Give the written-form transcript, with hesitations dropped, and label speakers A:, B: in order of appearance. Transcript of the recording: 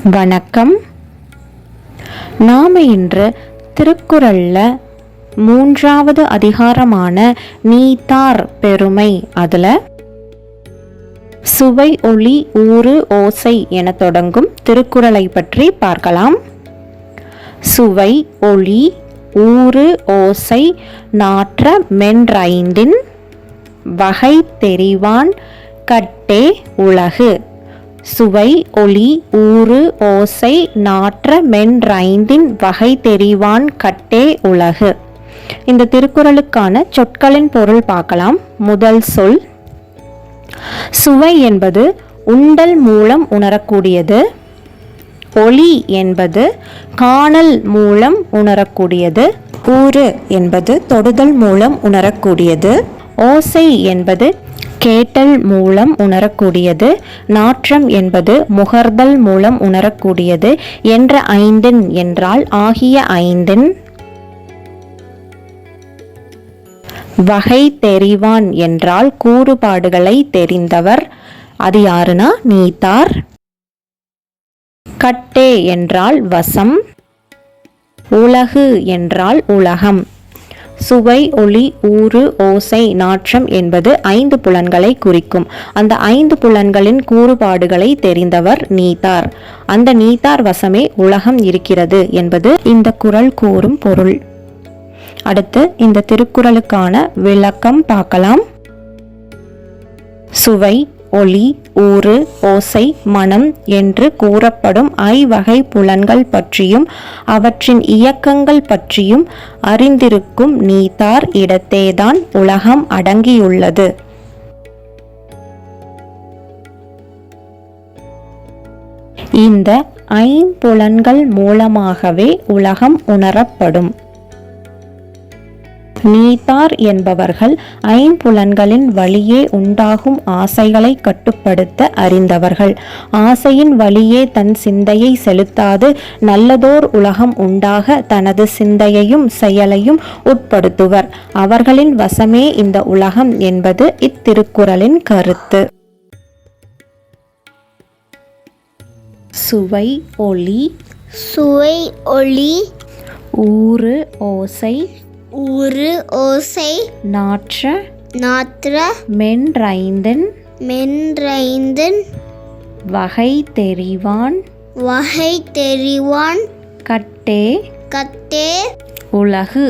A: வணக்கம். நாம் இன்று திருக்குறள்ல 3வது அதிகாரமான நீத்தார் பெருமை, அதுல சுவை ஒளி ஊறு ஓசை என தொடங்கும் திருக்குறளை பற்றி பார்க்கலாம். சுவை ஒளி ஊறு ஓசை நாற்ற மென்றைந்தின் வகை தெரிவான் கட்டே உலகு. சுவை ஒளி ஊறு ஓசை நாற்ற மென்றைந்தின் வகை தெரிவான் கட்டே உலகு. இந்த திருக்குறளுக்கான சொற்களின் பொருள் பார்க்கலாம். முதல் சொல் சுவை என்பது உண்டல் மூலம் உணரக்கூடியது. ஒளி என்பது காணல் மூலம் உணரக்கூடியது. ஊறு என்பது தொடுதல் மூலம் உணரக்கூடியது. ஓசை என்பது கேட்டல் மூலம் உணரக்கூடியது. நாற்றம் என்பது முகர்தல் மூலம் உணரக்கூடியது. என்ற ஐந்தின் என்றால் ஆகிய ஐந்தின். வகை தெரிவான் என்றால் கூறுபாடுகளை தெரிந்தவர். அது யாருன்னா நீத்தார். கட்டே என்றால் வசம். உலகு என்றால் உலகம். சுவை ஒளி ஊறு ஓசை நாற்றம் என்பது 5 புலன்களை குறிக்கும். அந்த 5 புலன்களின் கூறுபாடுகளை தெரிந்தவர் நீத்தார். அந்த நீத்தார் வசமே உலகம் இருக்கிறது என்பது இந்த குறள் கூறும் பொருள். அடுத்து இந்த திருக்குறளுக்கான விளக்கம் பார்க்கலாம். சுவை ஒளி ஊறு ஓசை மனம் என்று கூறப்படும் ஐவகை புலன்கள் பற்றியும் அவற்றின் இயக்கங்கள் பற்றியும் அறிந்திருக்கும் நீத்தார் இடத்தேதான் உலகம் அடங்கியுள்ளது. இந்த ஐம்புலன்கள் மூலமாகவே உலகம் உணரப்படும். நீத்தார் என்பவர்கள் ஐம்புலன்களின் வழியே உண்டாகும் ஆசைகளை கட்டுப்படுத்த அறிந்தவர்கள். ஆசையின் வழியே தன் சிந்தையை செலுத்தாது நல்லதோர் உலகம் உண்டாக தனது சிந்தையையும் செயலையும் உட்படுத்துவர். அவர்களின் வசமே இந்த உலகம் என்பது இத்திருக்குறளின் கருத்து. சுவை ஒளி ஊறு ஓசை நாற்ற மென்றைந்தின் வகை தெரிவான் கட்டே உலகு.